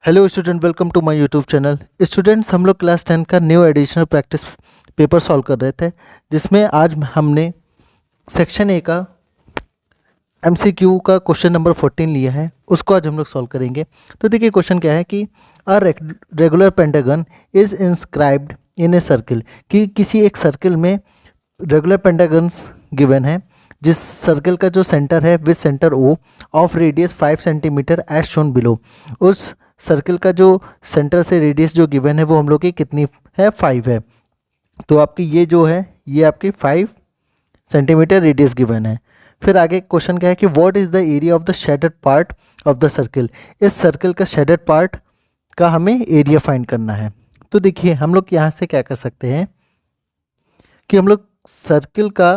Hello student, welcome to my YouTube channel. Students, हम लोग class 10 का new additional practice paper solve कर रहे थे, जिसमें आज हमने सेक्शन ए का एमसीक्यू का क्वेश्चन नंबर 14 लिया है। उसको आज हम लोग सॉल्व करेंगे। तो देखिए क्वेश्चन क्या है कि a regular pentagon is inscribed in a circle, कि किसी एक सर्किल में रेगुलर पेंटागन्स गिवन है, जिस सर्कल का जो सेंटर है with centre O of radius 5 centimetre as shown below. उस सर्कल का जो सेंटर से रेडियस जो गिवन है वो हम लोग की कितनी है, 5 है। तो आपकी ये जो है ये आपकी 5 सेंटीमीटर रेडियस गिवन है। फिर आगे क्वेश्चन क्या है कि what is the area of the shaded part of the circle. इस सर्कल का शेडेड पार्ट का हमें एरिया फाइंड करना है। तो देखिए हम लोग यहाँ से क्या कर सकते हैं कि हम लोग सर्कल का,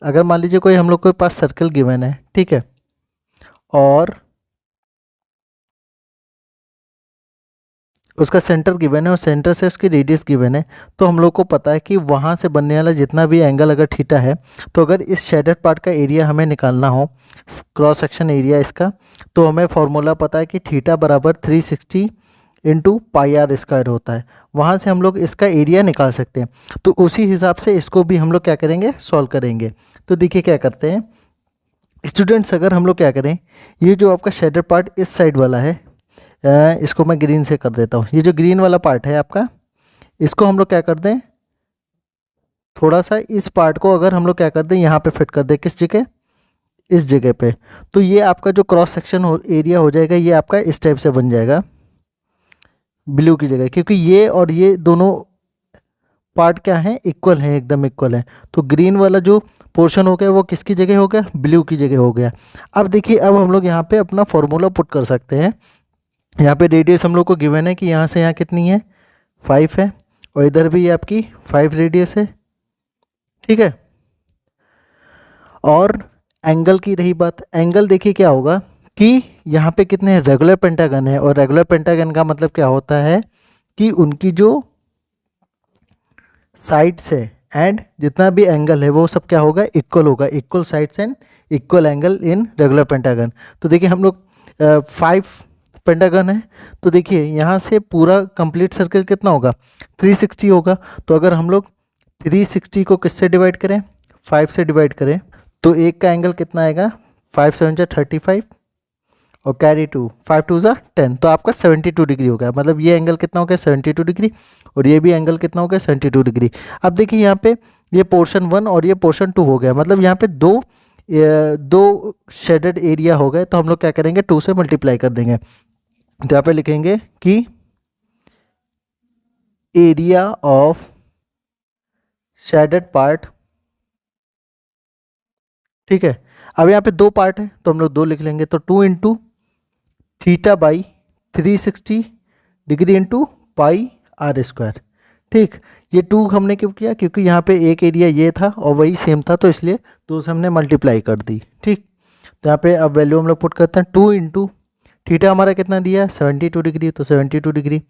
अगर मान लीजिए कोई हम लोग के पास सर्कल गिवन है, ठीक है, और उसका सेंटर गिवन है और सेंटर से उसकी रेडियस गिवन है, तो हम लोग को पता है कि वहाँ से बनने वाला जितना भी एंगल अगर थीटा है, तो अगर इस शेडेड पार्ट का एरिया हमें निकालना हो, क्रॉस सेक्शन एरिया इसका, तो हमें फॉर्मूला पता है कि थीटा बराबर 360 इंटू पाई आर स्क्वायर होता है। वहाँ से हम लोग इसका एरिया निकाल सकते हैं। तो उसी हिसाब से इसको भी हम लोग क्या करेंगे, सॉल्व करेंगे। तो देखिए क्या करते हैं स्टूडेंट्स, अगर हम लोग क्या करें, ये जो आपका शेडेड पार्ट इस साइड वाला है, इसको मैं ग्रीन से कर देता हूँ। ये जो ग्रीन वाला पार्ट है आपका, इसको हम लोग क्या कर दें, थोड़ा सा इस पार्ट को अगर हम लोग क्या कर दें, यहाँ पे फिट कर दें, किस जगह, इस जगह पे। तो ये आपका जो क्रॉस सेक्शन एरिया हो जाएगा, ये आपका इस टाइप से बन जाएगा ब्लू की जगह, क्योंकि ये और ये दोनों पार्ट क्या है, इक्वल है, एकदम इक्वल है। तो ग्रीन वाला जो पोर्शन हो गया वो किसकी जगह हो गया, ब्लू की जगह हो गया। अब देखिए, अब हम लोग यहाँ पे अपना फॉर्मूला पुट कर सकते हैं। यहाँ पे रेडियस हम लोग को गिवन है कि यहाँ से यहाँ कितनी है, 5 है, और इधर भी आपकी 5 रेडियस है, ठीक है। और एंगल की रही बात, एंगल देखिए क्या होगा कि यहाँ पे कितने रेगुलर पेंटागन है, और रेगुलर पेंटागन का मतलब क्या होता है कि उनकी जो साइड्स है एंड जितना भी एंगल है वो सब क्या होगा, इक्वल होगा। Equal sides and equal angle in regular pentagon. तो देखिए हम लोग 5 पेंटागन है, तो देखिए यहाँ से पूरा कंप्लीट सर्कल कितना होगा, 360 होगा। तो अगर हम लोग 360 को किससे डिवाइड करें, 5 से डिवाइड करें, तो एक का एंगल कितना आएगा, 5 7 जा 35 और कैरी 2, 5 2 जा 10, तो आपका 72 डिग्री हो गया। मतलब ये एंगल कितना हो गया, 72 डिग्री, और ये भी एंगल कितना हो गया, 72 डिग्री। अब देखिए यहाँ पे ये पोर्शन 1 और ये पोर्शन 2 हो गया, मतलब यहाँ पे दो शेडेड एरिया हो गए। तो हम लोग क्या करेंगे, 2 से मल्टीप्लाई कर देंगे। तो यहाँ पे लिखेंगे कि एरिया ऑफ शेडेड पार्ट, ठीक है। अब यहाँ पे 2 पार्ट है तो हम लोग 2 लिख लेंगे। तो 2 into theta by 360 degree into pi r square, ठीक। ये 2 हमने क्यों किया, क्योंकि यहाँ पे एक एरिया ये था और वही सेम था, तो इसलिए 2 से हमने मल्टीप्लाई कर दी, ठीक। तो यहाँ पे अब वैल्यू हम लोग पुट करते हैं, 2 इंटू थीटा हमारा कितना दिया, 72 डिग्री, तो 72 डिग्री,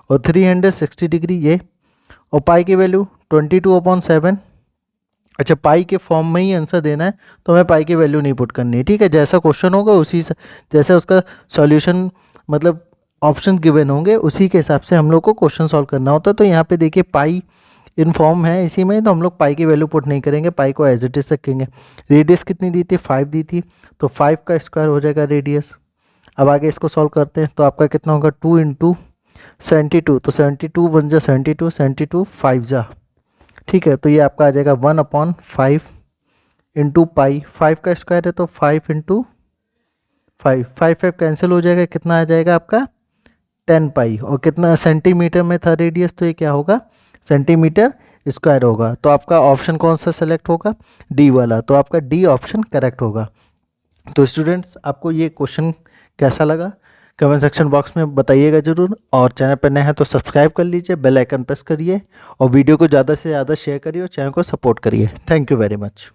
और 360 डिग्री ये, और पाई की वैल्यू 22/7। अच्छा, पाई के फॉर्म में ही आंसर देना है, तो हमें पाई की वैल्यू नहीं पुट करनी है, ठीक है। जैसा क्वेश्चन होगा उसी से, जैसे उसका सॉल्यूशन मतलब ऑप्शन गिवन होंगे उसी के हिसाब से हम लोग को क्वेश्चन सॉल्व करना होता है। तो यहाँ पे देखिए पाई इन फॉर्म है इसी में, तो हम लोग पाई की वैल्यू पुट नहीं करेंगे, पाई को एज इट इज रखेंगे। रेडियस कितनी दी थी, 5 दी थी, तो 5 का स्क्वायर हो जाएगा रेडियस। अब आगे इसको सॉल्व करते हैं, तो आपका कितना होगा, 2 इंटू 72, तो 72 1 जा 72, 72 5 जा, ठीक है। तो ये आपका आ जाएगा 1/5 इंटू पाई, 5 का स्क्वायर है तो 5 इंटू 5, 5 कैंसिल हो जाएगा, कितना आ जाएगा आपका 10 पाई, और कितना सेंटीमीटर में था रेडियस, तो ये क्या होगा, सेंटीमीटर स्क्वायर होगा। तो आपका ऑप्शन कौन सा सेलेक्ट होगा, डी वाला। तो आपका डी ऑप्शन करेक्ट होगा। तो स्टूडेंट्स, आपको ये क्वेश्चन कैसा लगा कमेंट सेक्शन बॉक्स में बताइएगा ज़रूर, और चैनल पर नए हैं तो सब्सक्राइब कर लीजिए, बेल आइकन प्रेस करिए, और वीडियो को ज़्यादा से ज़्यादा शेयर करिए और चैनल को सपोर्ट करिए। Thank you very much.